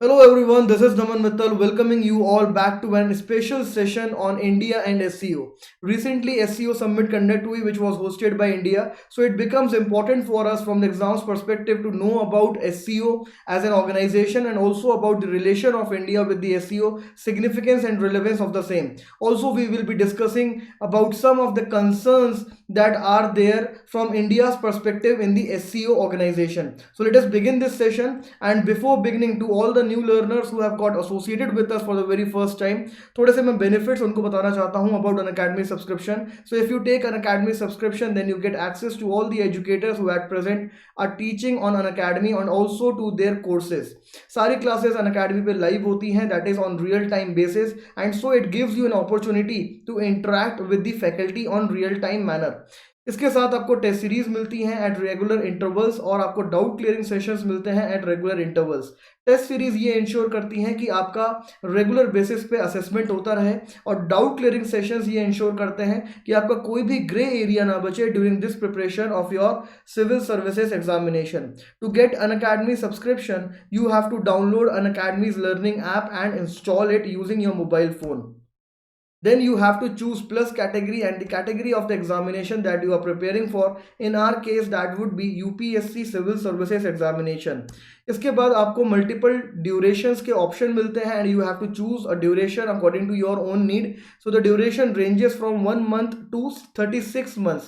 Hello everyone, this is Naman Mittal welcoming you all back to an special session on India and SEO. Recently, SEO Summit conducted which was hosted by India, so it becomes important for us from the exams perspective to know about SEO as an organization and also about the relation of India with the SEO, significance and relevance of the same. Also, we will be discussing about some of the concerns that are there from India's perspective in the SEO organization. So let us begin this session, and before beginning, to all the new learners who have got associated with us for the very first time, थोड़े से मैं benefits उनको बताना चाहता हूँ about an academy subscription. So if you take an academy subscription, then you get access to all the educators who at present are teaching on an academy and also to their courses. सारी classes an academy पे live होती हैं, that is on real time basis, and so it gives you an opportunity to interact with the faculty on real time manner. इसके साथ आपको test series मिलती हैं at regular intervals और आपको डाउट क्लियरिंग सेशंस मिलते हैं at regular intervals. Test series ये इंश्योर करती हैं कि आपका रेगुलर बेसिस पे असेसमेंट होता रहे, और डाउट क्लियरिंग सेशंस ये इंश्योर करते हैं कि आपका कोई भी ग्रे एरिया ना बचे during this preparation of your civil services examination. To get Unacademy subscription you have to download Unacademy's learning app and install it using your mobile phone. Then you have to choose plus category and the category of the examination that you are preparing for. In our case that would be UPSC Civil Services Examination. इसके बाद आपको multiple durations के option मिलते हैं and you have to choose a duration according to your own need. So the duration ranges from 1 month to 36 months,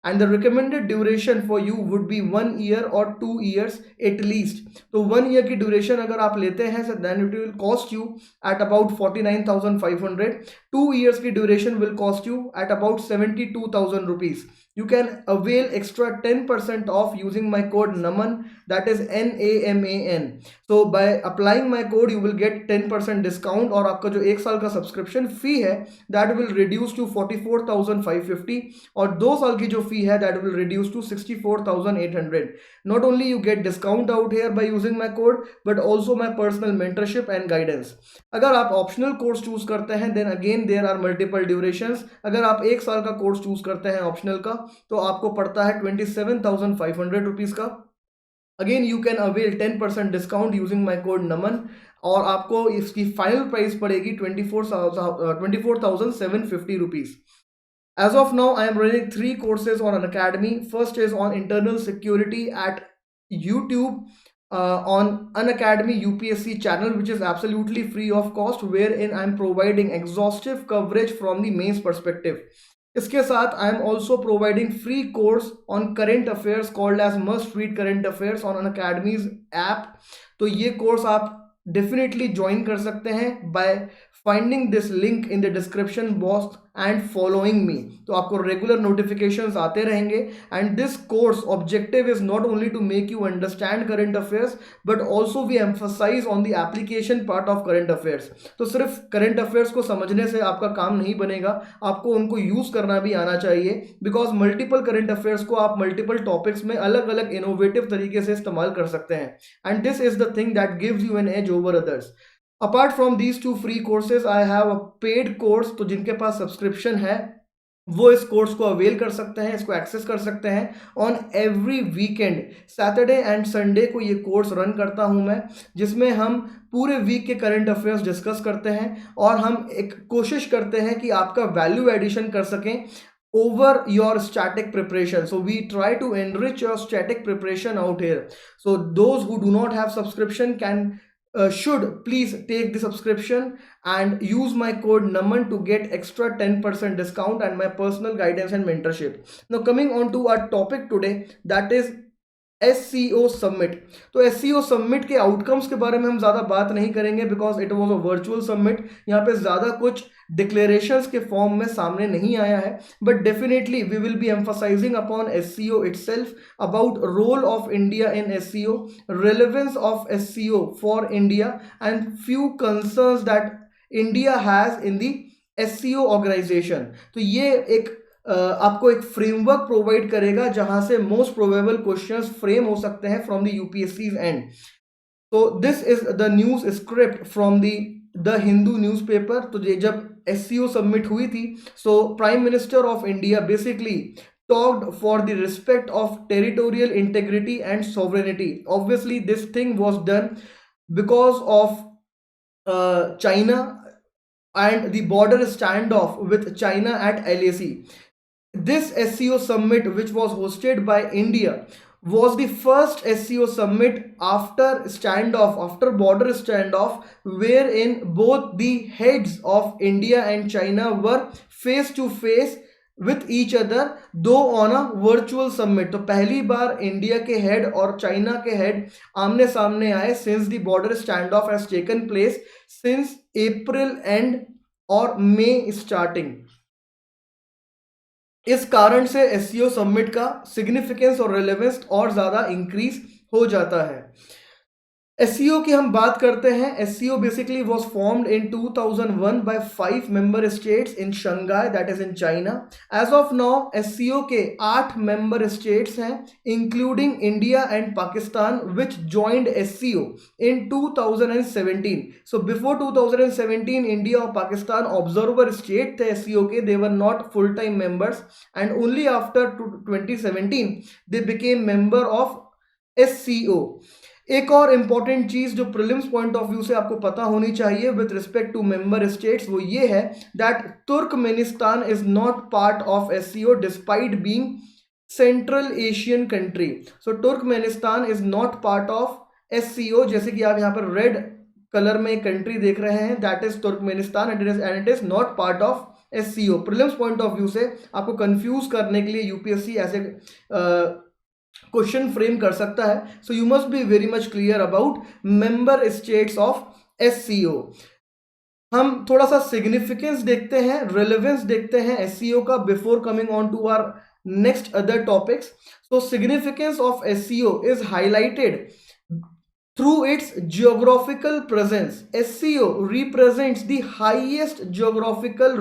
and the recommended duration for you would be 1 year or 2 years at least. तो 1 year की duration अगर आप लेते हैं so then it will cost you at about 49,500. 2 years की duration will cost you at about 72,000 rupees. You can avail extra 10% off using my code NAMAN, that is NAMAN. So by applying my code you will get 10% discount, और आपका जो 1 साल का subscription फी है that will reduce to 44,550, और 2 साल की जो फी है that will reduce to 64,800. Not only you get discount out here by using my code but also my personal mentorship and guidance. अगर आप ऑप्शनल कोर्स चूज करते हैं then again there are multiple durations. अगर आप 1 साल का course choose करते हैं ऑप्शनल का तो आपको पड़ता है 27,500 रुपीज का. Again you can avail 10% discount using my code Naman, और आपको इसकी फाइनल प्राइस पड़ेगी 24,750 rupees. As of now, I am running 3 courses on an academy. First is on internal security at YouTube, on an academy UPSC channel, which is absolutely free of cost, wherein I am providing exhaustive coverage from the mains perspective. इसके साथ I am also providing free course on current affairs called as must read current affairs on Unacademy's app. तो ये course आप definitely join कर सकते हैं by finding this link in the description box and following me. तो आपको regular notifications आते रहेंगे. And this course objective is not only to make you understand current affairs but also we emphasise on the application part of current affairs. तो सिर्फ current affairs को समझने से आपका काम नहीं बनेगा, आपको उनको यूज करना भी आना चाहिए, बिकॉज मल्टीपल करंट अफेयर्स को आप मल्टीपल टॉपिक्स में अलग अलग इनोवेटिव तरीके से इस्तेमाल कर सकते हैं. And this is the thing that gives you an edge over others. Apart from these 2 free courses I have a paid course. तो जिनके पास सब्सक्रिप्शन है वो इस कोर्स को अवेल कर सकते हैं, इसको एक्सेस कर सकते हैं. On every weekend Saturday and Sunday को ये कोर्स रन करता हूं मैं, जिसमें हम पूरे वीक के करंट अफेयर्स डिस्कस करते हैं और हम एक कोशिश करते हैं कि आपका वैल्यू एडिशन कर सकें over your static preparation. So we try to enrich your static preparation out here. So those who do not have subscription can should please take the subscription and use my code NAMAN to get extra 10% discount and my personal guidance and mentorship. Now coming on to our topic today, that is SEO Summit. तो SEO Summit के outcomes के बारे में हम ज़्यादा बात नहीं करेंगे because it was a virtual summit. यहाँ पे ज़्यादा कुछ डिक्लेरेशंस के फॉर्म में सामने नहीं आया है, but definitely we will be emphasising upon SEO itself, about role of India in SEO, relevance of SEO for India, and few concerns that India has in the SEO organization. तो ये एक आपको एक फ्रेमवर्क प्रोवाइड करेगा जहां से most probable questions frame हो सकते हैं फ्रॉम द यूपीएससी एंड. तो this is the news script from the Hindu newspaper. तो ये जब एससीओ सबमिट हुई थी, so prime minister of India basically talked for the respect of territorial integrity and sovereignty. Obviously this thing was done because of China and the border standoff with China at LAC. This SCO summit, which was hosted by India, was the first SCO summit after standoff, after border standoff, wherein both the heads of India and China were face to face with each other, though on a virtual summit. तो पहली बार India के head और China के head आमने सामने आए since the border standoff has taken place since April end और मई starting. इस कारण से एससीओ समिट का सिग्निफिकेंस और रेलेवेंस और ज़्यादा इंक्रीज हो जाता है. एससीओ की हम बात करते हैं. SCO basically was formed in 2001 by 5 member states in Shanghai, that is in China. As of now SCO के 8 मेंबर स्टेट्स हैं, including India and Pakistan, which joined SCO in 2017. So before 2017 India और Pakistan observer state थे एससीओ के. They were not full time members and only after 2017 they became member of SCO. एक और important चीज जो प्रीलिम्स पॉइंट ऑफ व्यू से आपको पता होनी चाहिए with respect to member states, वो ये है that Turkmenistan is not part of SCO despite being central Asian country. So Turkmenistan is not part of SCO. जैसे कि आप यहाँ पर रेड कलर में एक कंट्री देख रहे हैं, that is Turkmenistan and it is not part of SCO. Prelims point of view से आपको कंफ्यूज करने के लिए यूपीएससी ऐसे क्वेश्चन फ्रेम कर सकता है. So you must be very much clear about member states of SCO. हम थोड़ा सा सिग्निफिकेंस देखते हैं, रेलेवेंस देखते हैं एससीओ का before coming on to our next other topics. So significance of SCO is highlighted through its geographical presence. SCO represents the highest geographical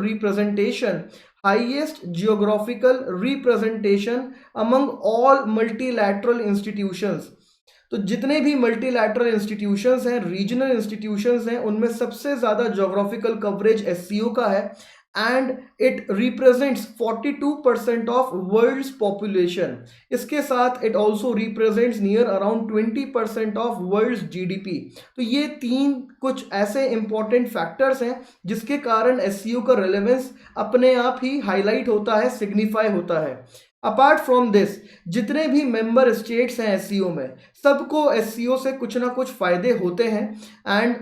representation among all multilateral institutions. तो जितने भी multilateral institutions हैं, regional institutions हैं, उनमें सबसे ज़्यादा geographical coverage SCO का है and it represents 42% of world's population. इसके साथ it also represents near around 20% of world's GDP. तो ये 3 कुछ ऐसे इंपॉर्टेंट फैक्टर्स हैं जिसके कारण एससीओ का रेलेवेंस अपने आप ही हाईलाइट होता है, सिग्निफाई होता है. अपार्ट फ्रॉम दिस, जितने भी मेंबर स्टेट्स हैं एससीओ में, सबको एससीओ से कुछ ना कुछ फायदे होते हैं. एंड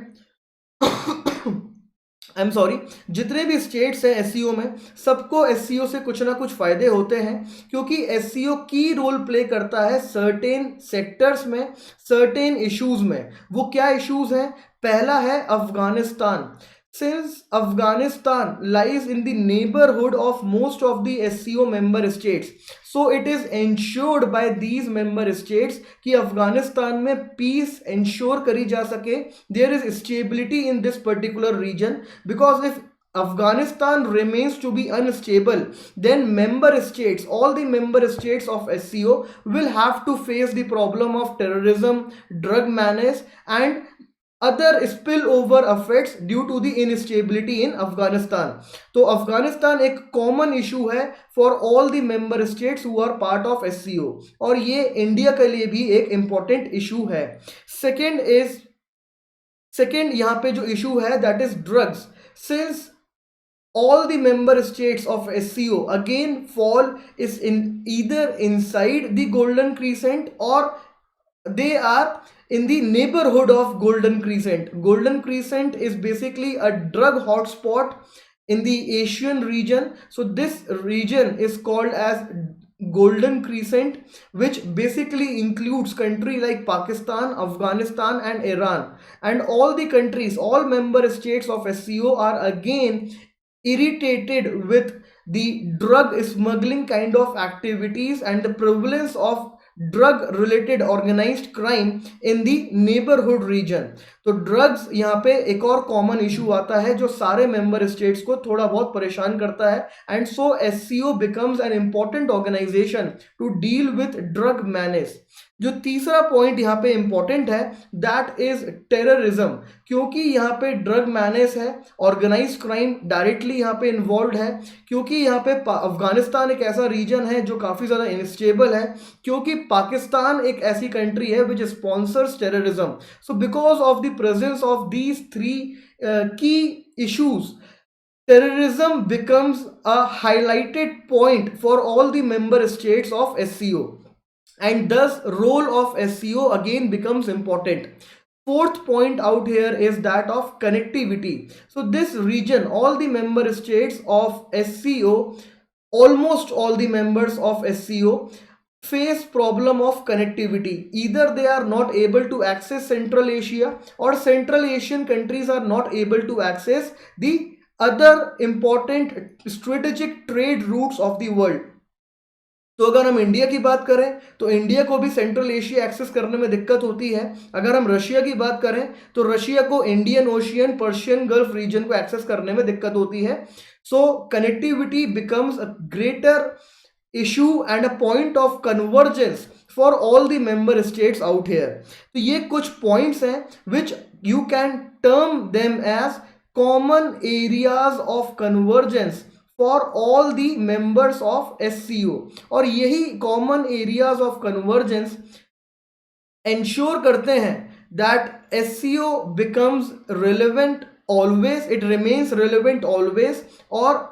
आई एम सॉरी, जितने भी स्टेट्स हैं एससीओ में, सबको एससीओ से कुछ ना कुछ फायदे होते हैं, क्योंकि एससीओ की रोल प्ले करता है सर्टेन सेक्टर्स में, सर्टेन इश्यूज में. वो क्या इश्यूज हैं? पहला है Afghanistan. Since Afghanistan lies in the neighborhood of most of the SCO member states, so it is ensured by these member states कि अफगानिस्तान में peace ensure करी जा सके. There is stability in this particular region, because if Afghanistan remains to be unstable, then member states, all the member states of SCO will have to face the problem of terrorism, drug menace and other spillover effects due to the instability in Afghanistan. तो अफगानिस्तान एक common issue है for all the member states who are part of SCO, और ये India के लिए भी एक important issue है. सेकेंड यहाँ पे जो इशू है that is drugs. Since all the member states of SCO again fall is in either inside the Golden Crescent or they are in the neighborhood of Golden Crescent. Golden Crescent is basically a drug hotspot in the Asian region. So this region is called as Golden Crescent, which basically includes countries like Pakistan, Afghanistan and Iran. And all the countries, all member states of SCO are again irritated with the drug smuggling kind of activities and the prevalence of drug related organized crime in the neighborhood region. तो drugs यहाँ पे एक और common issue आता है जो सारे member states को थोड़ा बहुत परेशान करता है. And so SCO becomes an important organisation to deal with drug manage. जो तीसरा पॉइंट यहाँ पे इंपॉर्टेंट है दैट इज टेररिज्म, क्योंकि यहाँ पे ड्रग मैनेज है, ऑर्गेनाइज क्राइम डायरेक्टली यहाँ पे इन्वॉल्व है, क्योंकि यहाँ पे अफगानिस्तान एक ऐसा रीजन है जो काफ़ी ज़्यादा इनस्टेबल है, क्योंकि पाकिस्तान एक ऐसी कंट्री है which sponsors terrorism. So because of the presence of these three key issues, terrorism becomes a highlighted point for all the member states of SCO, and thus role of SCO again becomes important. Fourth point out here is that of connectivity. So this region, all the member states of SCO, almost all the members of SCO face problem of connectivity. Either they are not able to access Central Asia, or Central Asian countries are not able to access the other important strategic trade routes of the world. तो अगर हम India की बात करें तो India को भी central Asia access करने में दिक्कत होती है. अगर हम रशिया की बात करें तो रशिया को Indian Ocean, Persian Gulf region को एक्सेस करने में दिक्कत होती है. So connectivity becomes a greater issue and a point of convergence for all the member states out here. तो ये कुछ पॉइंट्स हैं which you can term them as common areas of convergence for all the members of SCO. और यही common areas of convergence ensure करते हैं that SCO becomes relevant always, it remains relevant always, और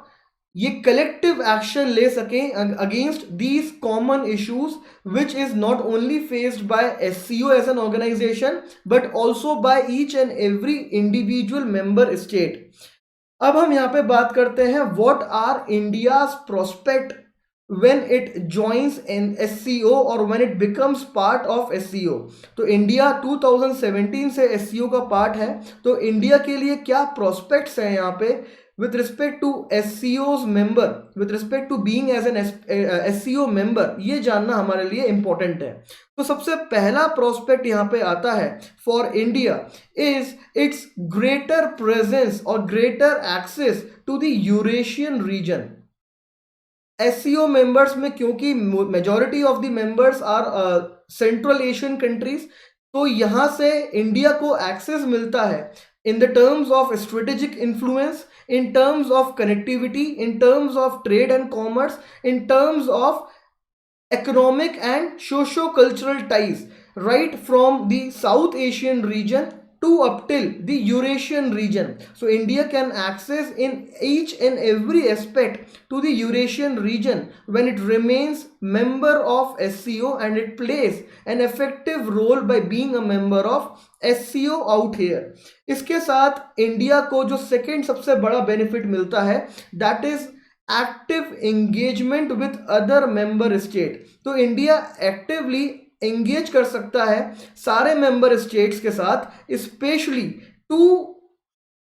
ये collective action ले सकें against these common issues which is not only faced by SCO as an organisation but also by each and every individual member state. अब हम यहाँ पे बात करते हैं what are India's prospect when it joins in SCO और when it becomes part of SCO. तो India 2017 से SCO का पार्ट है, तो इंडिया के लिए क्या प्रोस्पेक्ट्स हैं यहाँ पे with respect to SCO's member, with respect to being as an SCO member, ये जानना हमारे लिए इंपॉर्टेंट है. तो सबसे पहला प्रोस्पेक्ट यहाँ पे आता है for India is its greater presence और greater access to the Eurasian region. SCO members में क्योंकि majority of the members are Central Asian countries, तो यहाँ से इंडिया को एक्सेस मिलता है in the terms of strategic influence, in terms of connectivity, in terms of trade and commerce, in terms of economic and socio-cultural ties, right from the South Asian region to up till the Eurasian region. So India can access in each and every aspect to the Eurasian region when it remains member of SCO, and it plays an effective role by being a member of SCO out here. इसके साथ India को जो second सबसे बड़ा benefit मिलता है that is active engagement with other member state. तो India actively engage कर सकता है सारे मेंबर स्टेट्स के साथ, specially to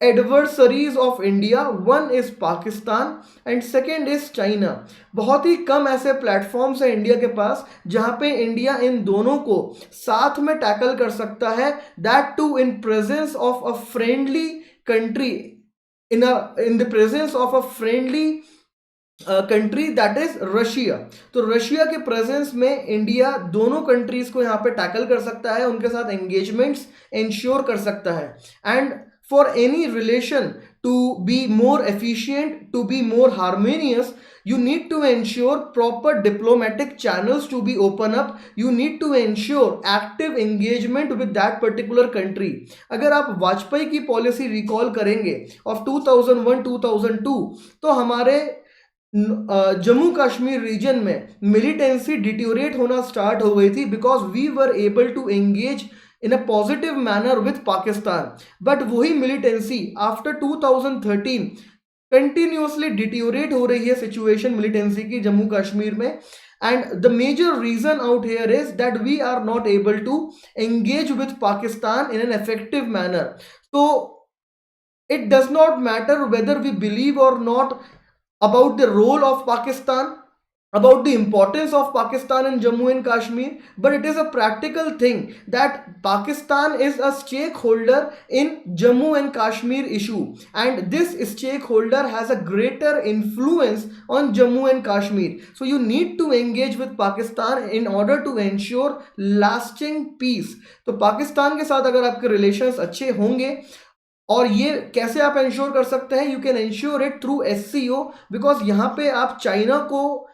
adversaries of India. One is Pakistan and second is China. बहुत ही कम ऐसे प्लेटफॉर्म्स हैं इंडिया के पास जहां पे इंडिया इन दोनों को साथ में टैकल कर सकता है, that too in presence of a friendly country, in the presence of a friendly country that is Russia. तो रशिया के प्रेजेंस में इंडिया दोनों कंट्रीज को यहाँ पे टैकल कर सकता है, उनके साथ एंगेजमेंट्स इंश्योर कर सकता है. And for any relation to be more efficient, to be more harmonious, you need to ensure proper diplomatic channels to be open up. You need to ensure active engagement with that particular country. अगर आप वाजपेयी की policy recall करेंगे of 2001-2002, तो हमारे Jammu Kashmir region में militancy deteriorate होना start हो गई थी because we were able to engage in a positive manner with Pakistan. But वही militancy after 2013 continuously deteriorate हो रही है situation militancy की जम्मू कश्मीर में. And the major reason out here is that we are not able to engage with Pakistan in an effective manner. So it does not matter whether we believe or not about the role of Pakistan, about the importance of Pakistan and Jammu and Kashmir, but it is a practical thing that Pakistan is a stakeholder in Jammu and Kashmir issue, and this stakeholder has a greater influence on Jammu and Kashmir. So you need to engage with Pakistan in order to ensure lasting peace. तो पाकिस्तान के साथ अगर आपके relations अच्छे होंगे, और ये कैसे आप इंश्योर कर सकते हैं, you can ensure it through SCO, because यहाँ पे आप चाइना को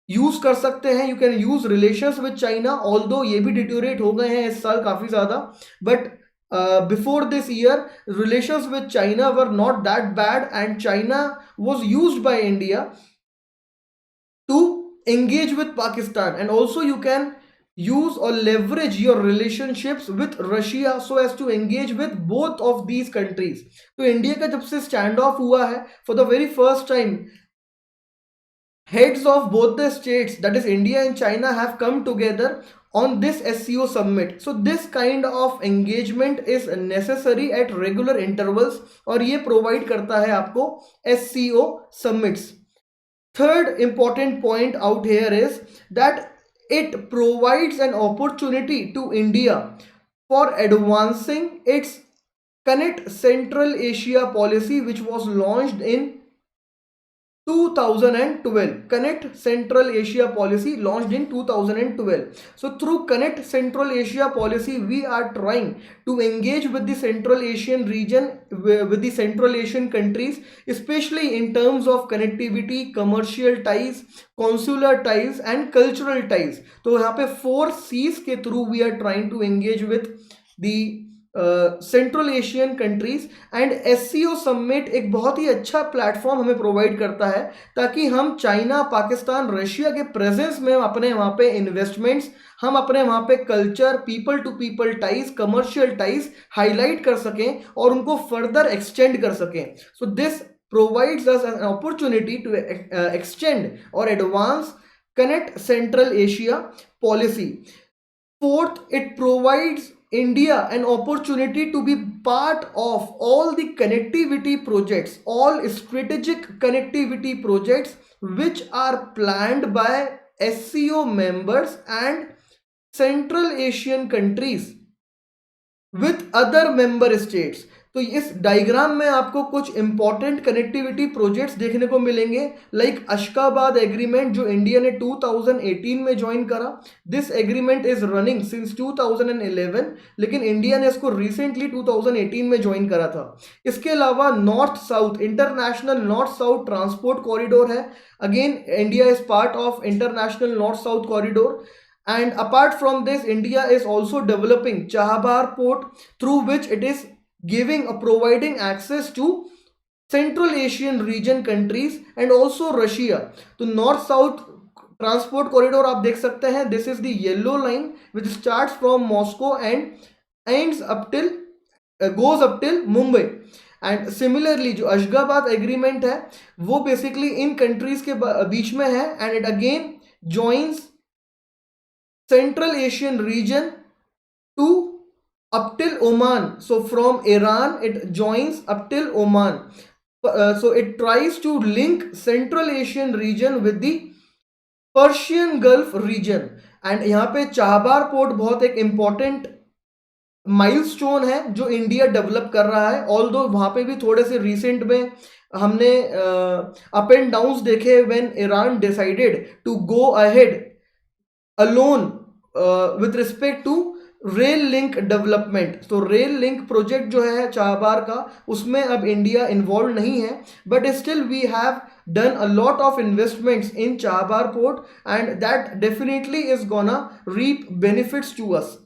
यूज कर सकते हैं. You can use relations with China, although ये भी डिटोरेट हो गए हैं इस साल काफी ज्यादा, but before this year relations with China were not that bad and China was used by India to engage with Pakistan, and also you can use or leverage your relationships with Russia so as to engage with both of these countries. तो India का जब से stand of हुआ है, for the very first time heads of both the states, that is India and China, have come together on this SCO summit. So this kind of engagement is necessary at regular intervals, और ये provide करता है आपको SCO summits. Third important point out here is that it provides an opportunity to India for advancing its Connect Central Asia policy, which was launched in 2012. Connect Central Asia policy launched in 2012. So through Connect Central Asia policy, we are trying to engage with the Central Asian region, with the Central Asian countries, especially in terms of connectivity, commercial ties, consular ties and cultural ties. तो यहाँ पे 4 C's के through we are trying to engage with the central Asian countries, and SCO summit एक बहुत ही अच्छा platform हमें provide करता है ताकि हम चाइना, पाकिस्तान, रशिया के प्रेजेंस में अपने वहाँ पे इन्वेस्टमेंट्स, हम अपने वहाँ पे culture, people to people ties, commercial ties highlight कर सकें और उनको फर्दर एक्सटेंड कर सकें. So this provides us an opportunity to extend or advance Connect Central Asia policy. Fourth, it provides India an opportunity to be part of all the connectivity projects, all strategic connectivity projects which are planned by SCO members and Central Asian countries with other member states. तो इस diagram में आपको कुछ important connectivity projects देखने को मिलेंगे, like अशकाबाद agreement जो India ने 2018 में ज्वाइन करा. This agreement is running since 2011, लेकिन इंडिया ने इसको रिसेंटली 2018 में ज्वाइन करा था. इसके अलावा north south international north south transport corridor है. Again India is part of international north south corridor. And apart from this, India is also developing Chahabhar port, through which it is giving or providing access to Central Asian region countries and also Russia. तो North South transport corridor आप देख सकते हैं. This is the yellow line which starts from Moscow and ends up till goes up till Mumbai. And similarly जो Ashgabat agreement है वो basically इन countries के बीच में है, and it again joins Central Asian region to up till Oman. So from Iran it joins up till Oman. So it tries to link Central Asian region with the Persian Gulf region. And यहाँ पे चाहबार port बहुत एक important milestone है जो India develop कर रहा है. Although वहाँ पे भी थोड़े से रिसेंट में हमने अप एंड डाउन्स देखे when Iran decided to go ahead alone with respect to rail link development. तो रेल लिंक प्रोजेक्ट जो है चाहबार का, उसमें अब इंडिया इन्वॉल्व नहीं है, but still we have done a lot of investments in Chabahar port and that definitely is gonna reap benefits to us.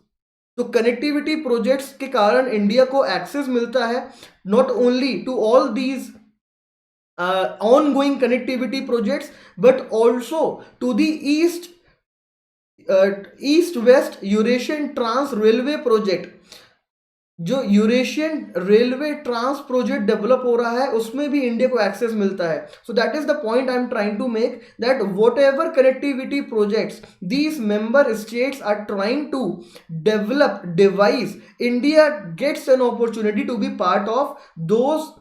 तो connectivity projects के कारण इंडिया को एक्सेस मिलता है not only to all these ongoing connectivity projects but also to the east west Eurasian trans railway project. जो Eurasian railway trans project develop हो रहा है उसमें भी इंडिया को एक्सेस मिलता है. So that is the point I am trying to make, that whatever connectivity projects these member states are trying to develop device, India gets an opportunity to be part of those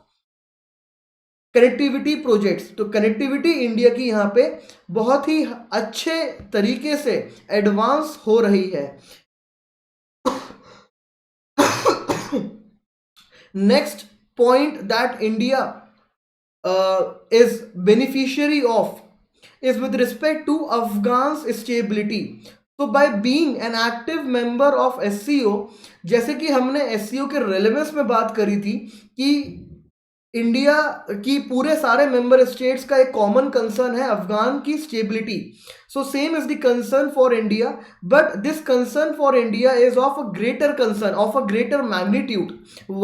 connectivity projects. तो connectivity India की यहाँ पे बहुत ही अच्छे तरीके से advance हो रही है। Next point that India is beneficiary of is with respect to Afghan's stability. So by being an active member of SCO, जैसे कि हमने SCO के रेलेवेंस में बात करी थी कि इंडिया की पूरे सारे मेंबर स्टेट्स का एक कॉमन कंसर्न है अफगान की stability. So same is the concern for India, but this concern for India is of a greater concern, of a greater magnitude.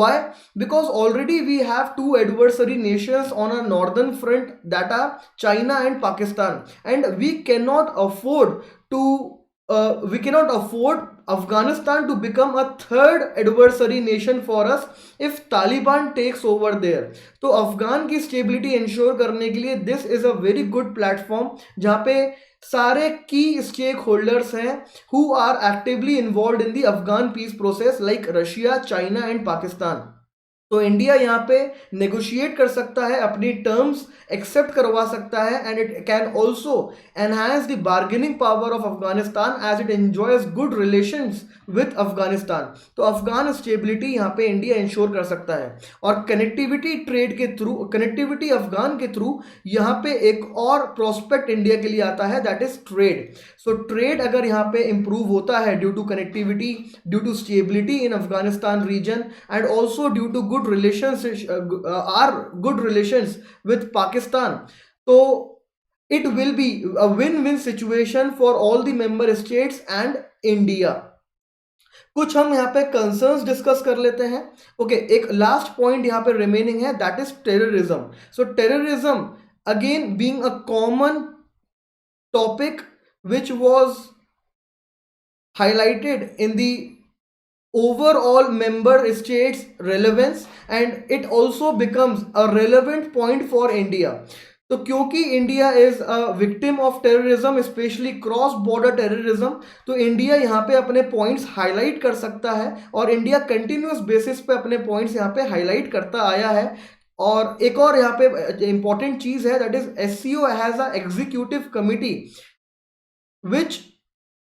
Why? Because already we have two adversary nations on a northern front, that are China and Pakistan, and we cannot afford Afghanistan to become a third adversary nation for us if Taliban takes over there. तो अफगान की stability ensure करने के लिए this is a very good platform, जहाँ पे सारे की stakeholders हैं who are actively involve in the Afghan peace process, like Russia, China and Pakistan. तो इंडिया यहाँ पे नेगोशिएट कर सकता है, अपनी टर्म्स एक्सेप्ट करवा सकता है, and it can also enhance the bargaining power of Afghanistan as it enjoys good relations with Afghanistan. तो अफगान स्टेबिलिटी यहाँ पे इंडिया इंश्योर कर सकता है. और कनेक्टिविटी ट्रेड के थ्रू, कनेक्टिविटी अफगान के थ्रू यहाँ पे एक और प्रोस्पेक्ट इंडिया के लिए आता है, that is trade. So trade अगर यहाँ पे इंप्रूव होता है due to connectivity, due to stability in Afghanistan region, and also due to good relations, good relations with Pakistan, so it will be a win-win situation for all the member states and India. कुछ हम यहाँ पे concerns discuss कर लेते हैं. Okay, एक last point यहाँ पे रिमेनिंग है, that is terrorism. So terrorism again being a common topic which was highlighted in the overall member states relevance, and it also becomes a relevant point for India. तो क्योंकि India is a victim of terrorism, specially cross border terrorism, तो India यहाँ पे अपने points highlight कर सकता है, और इंडिया कंटिन्यूस बेसिस पे अपने पॉइंट्स यहाँ पे हाईलाइट करता आया है. और एक और यहाँ पे इंपॉर्टेंट चीज है, that is SCO has a executive committee which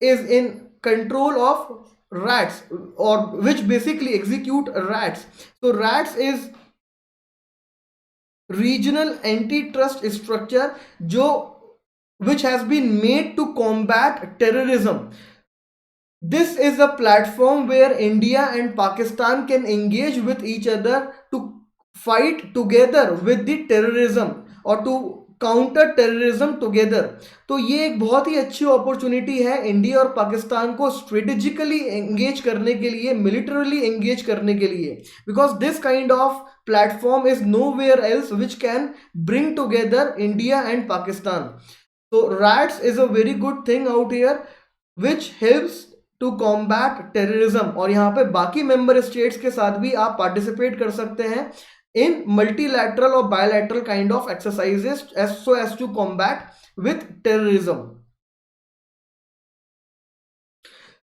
is in control of RATS, or which basically execute RATS. So RATS is regional antitrust structure जो which has been made to combat terrorism. This is a platform where India and Pakistan can engage with each other to fight together with the terrorism or to counter terrorism together. तो ये एक बहुत ही अच्छी opportunity है India और पाकिस्तान को strategically engage करने के लिए, मिलिटरली एंगेज करने के लिए, because this kind of platform is nowhere else which can bring together India and Pakistan. तो RATS is a very good thing out here which helps to combat terrorism. और यहाँ पे बाकी मेंबर स्टेट्स के साथ भी आप पार्टिसिपेट कर सकते हैं in multilateral or bilateral kind of exercises as to combat with terrorism.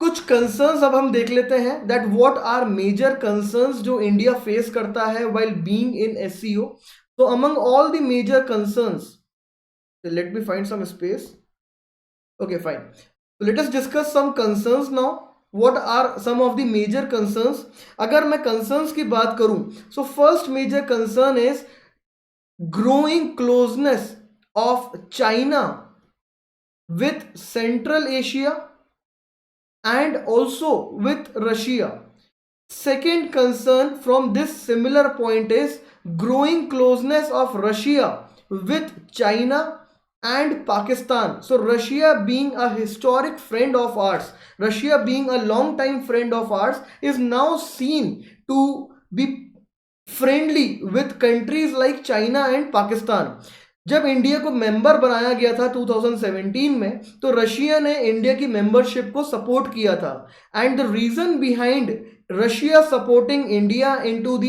कुछ कंसर्न्स अब हम देख लेते हैं, that what are major concerns जो इंडिया फेस करता है while being in SCO. So among all the major concerns, let me find some space. Okay, fine. So let us discuss some concerns now. What are some of the major concerns? अगर मैं concerns की बात करूं, so first major concern is growing closeness of China with Central Asia and also with Russia. Second concern from this similar point is growing closeness of Russia with China and Pakistan. So Russia being a historic friend of ours, Russia being a long time friend of ours, is now seen to be friendly with countries like China and Pakistan. जब India को member बनाया गया था 2017 में, तो Russia ने India की membership को सपोर्ट किया था, and the reason behind Russia supporting India into the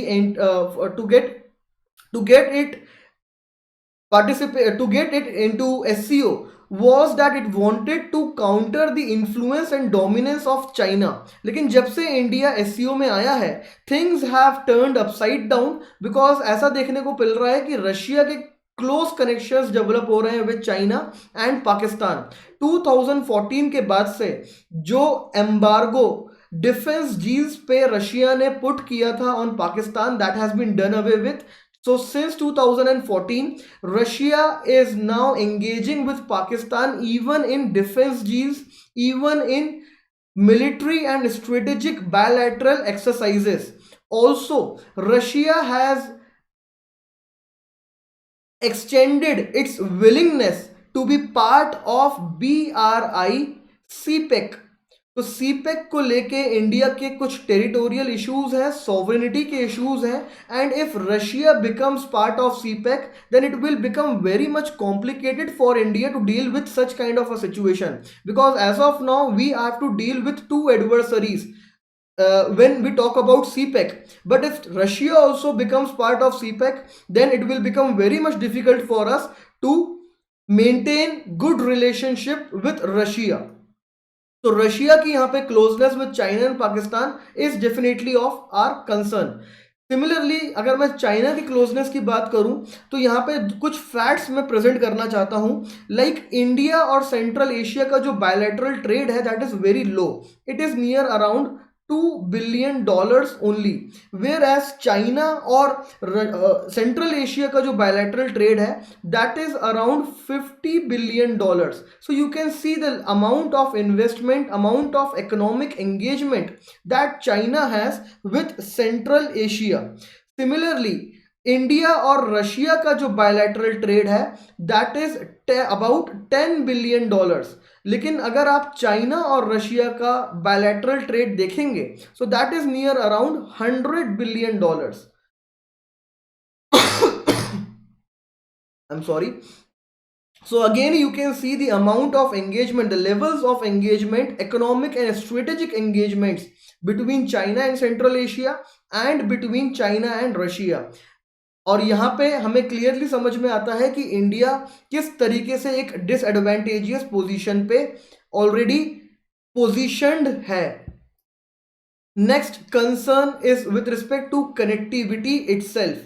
to get it into SCO was that it wanted to counter the influence and dominance of China. लेकिन जब से इंडिया एससीओ में आया है, things have turned upside down, because ऐसा देखने को मिल रहा है कि रशिया के क्लोज कनेक्शंस डेवलप हो रहे हैं विद चाइना एंड पाकिस्तान. 2014 के बाद से जो एम्बार्गो डिफेंस डील्स पे रशिया ने पुट किया था on Pakistan, that has been done away with. So since 2014, Russia is now engaging with Pakistan even in defense deals, even in military and strategic bilateral exercises. Also, Russia has extended its willingness to be part of BRI CPEC. तो CPEC को लेके India के कुछ territorial issues हैं, sovereignty के issues हैं, and if Russia becomes part of CPEC then it will become very much complicated for India to deal with such kind of a situation, because as of now we have to deal with two adversaries when we talk about CPEC. But if Russia also becomes part of CPEC, then it will become very much difficult for us to maintain good relationship with Russia. तो Russia की यहाँ पे closeness with China and Pakistan is definitely of our concern. Similarly अगर मैं China की closeness की बात करूं तो यहाँ पे कुछ फैक्ट्स मैं प्रेजेंट करना चाहता हूं. लाइक इंडिया और सेंट्रल एशिया का जो बायलैटरल ट्रेड है that is very low. It is near around $2 billion only, whereas China और Central Asia का जो bilateral trade है that is around $50 billion. So you can see the amount of investment, amount of economic engagement that China has with Central Asia. Similarly, India और Russia का जो bilateral trade है that is about $10 billion. लेकिन अगर आप China और Russia का bilateral trade देखेंगे सो that is near around $100 billion. I'm sorry. So again you can see the amount of engagement, the levels of engagement, economic and strategic engagements between China and Central Asia and between China and Russia. और यहाँ पे हमें clearly समझ में आता है कि India किस तरीके से एक डिसएडवांटेजियस पोजीशन पे ऑलरेडी पोजीशनड है. Next concern is with respect to connectivity itself.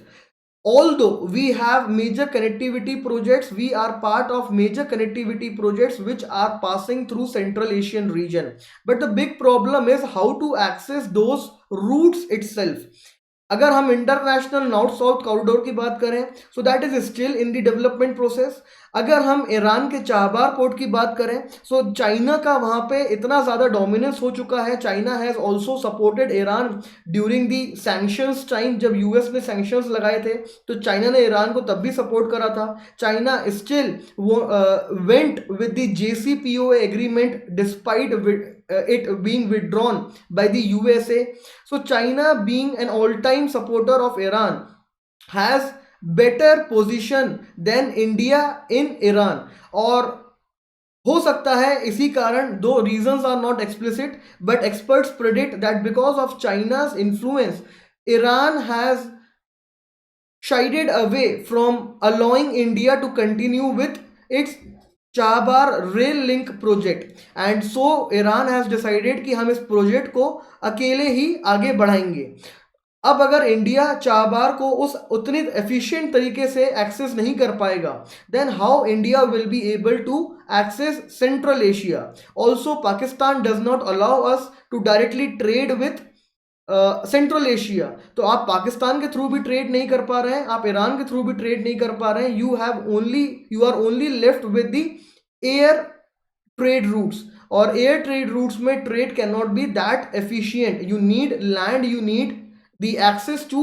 Although we have major connectivity projects, we are part of major connectivity projects which are passing through Central Asian region. But the big problem is how to access those routes itself. अगर हम international north south corridor की बात करें सो that is still in the development process. अगर हम Iran के चाहबार port की बात करें सो चाइना का वहाँ पे इतना ज़्यादा डोमिनेंस हो चुका है. China has also supported Iran during the sanctions time. जब यूएस ने सैंक्शंस लगाए थे तो चाइना ने ईरान को तब भी सपोर्ट करा था. China still went with the JCPOA agreement despite it being withdrawn by the USA. So China, being an all-time supporter of Iran, has better position than India in Iran. और हो सकता है इसी कारण, दो reasons are not explicit, but experts predict that because of China's influence, Iran has shied away from allowing India to continue with its Chabahar rail link project. And so Iran has decided कि हम इस project को अकेले ही आगे बढ़ाएंगे. अब अगर India Chabahar को उस उतनी एफिशिएंट तरीके से एक्सेस नहीं कर पाएगा then how India will be able to access Central Asia. Also Pakistan does not allow us to directly trade with Central Asia. तो आप पाकिस्तान के थ्रू भी ट्रेड नहीं कर पा रहे हैं, आप ईरान के थ्रू भी ट्रेड नहीं कर पा रहे हैं. You are only left with the air trade routes. और एयर ट्रेड रूट्स में trade can not be that efficient. You need land, you need the access to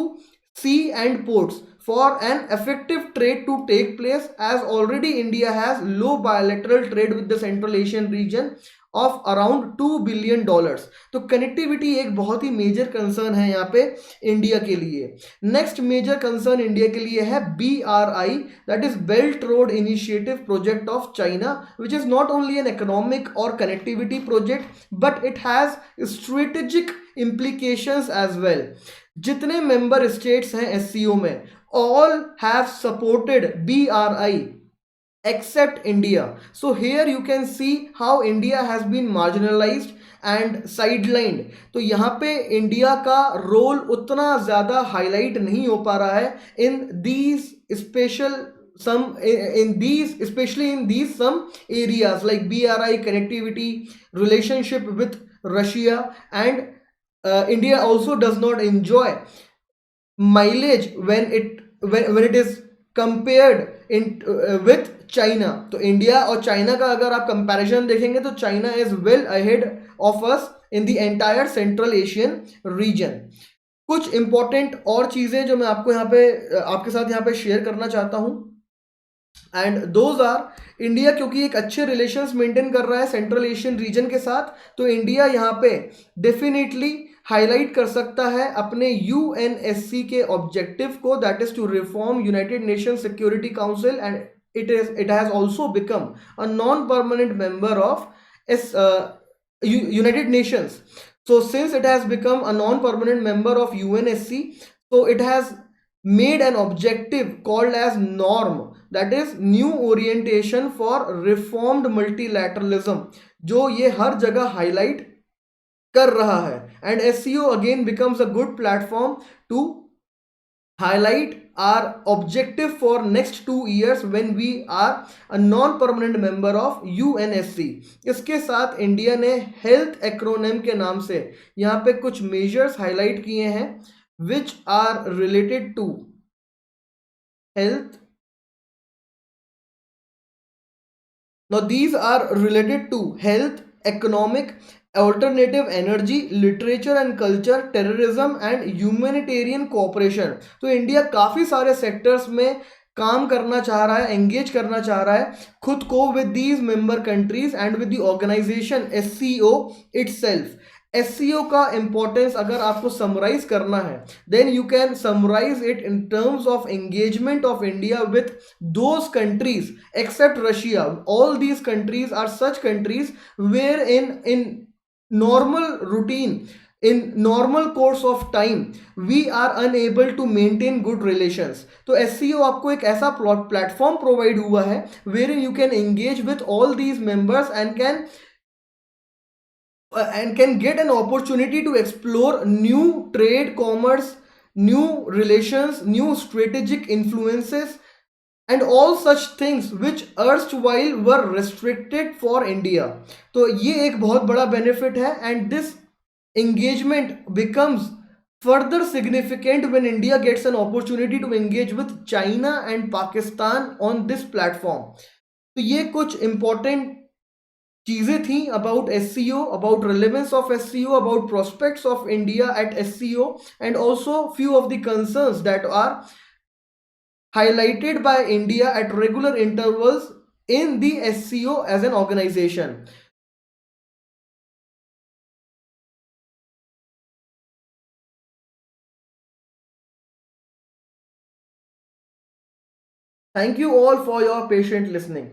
sea and ports for an effective trade to take place, as already India has low bilateral trade with the Central Asian region of around $2 billion. तो connectivity एक बहुत ही major concern है यहाँ पे India के लिए. Next major concern India के लिए है BRI, that is belt road initiative project of China, which is not only an economic और connectivity project but it has strategic implications as well. जितने मेंबर स्टेट्स हैं SCO में all have supported BRI except India. So here you can see how India has been marginalized and sidelined. तो यहाँ पे India का role उतना ज़्यादा highlight नहीं हो पा रहा है इन these special some in these especially in these some areas like BRI connectivity, relationship with Russia, and India also does not enjoy mileage when it is compared in with China. तो India और China का अगर आप comparison देखेंगे तो China is well ahead of us in the entire central Asian region. कुछ important और चीजें जो मैं आपको यहाँ पे आपके साथ यहाँ पे शेयर करना चाहता हूँ, एंड दोज आर इंडिया क्योंकि एक अच्छे रिलेशंस मेंटेन कर रहा है सेंट्रल एशियन रीजन के साथ, तो इंडिया यहाँ पे डेफिनेटली हाईलाइट कर सकता है अपने यूएनएससी के ऑब्जेक्टिव को, that is to reform United Nation Security Council, and it has also become a non-permanent member of United Nations. So since it has become a non-permanent member of UNSC, so it has made an objective called as norm, that is new orientation for reformed multilateralism, जो ये हर जगह highlight कर रहा है. And SCO again becomes a good platform to highlight our objective for next 2 years when we are a non-permanent member of UNSC. इसके साथ India ने health acronym के नाम से यहाँ पे कुछ मेजर्स हाईलाइट किए हैं which are related to health. Now these are related to health, economic, alternative energy, literature and culture, terrorism and humanitarian cooperation. तो इंडिया काफ़ी सारे सेक्टर्स में काम करना चाह रहा है, एंगेज करना चाह रहा है खुद को with these member countries and with the organisation SCO itself. SCO का इंपॉर्टेंस अगर आपको समराइज करना है, then you can summarise it in terms of engagement of India with those countries except Russia. All these countries are such countries where in normal routine, in normal course of time, we are unable to maintain good relations. तो SCO आपको एक ऐसा platform provide हुआ है wherein you can engage with all these members and can get an opportunity to explore new trade, commerce, new relations, new strategic influences, and all such things which erstwhile were restricted for India. तो ये एक बहुत बड़ा benefit है, and this engagement becomes further significant when India gets an opportunity to engage with China and Pakistan on this platform. तो ये कुछ important चीज़ें थी about SCO, about relevance of SCO, about prospects of India at SCO, and also few of the concerns that are highlighted by India at regular intervals in the SCO as an organization. Thank you all for your patient listening.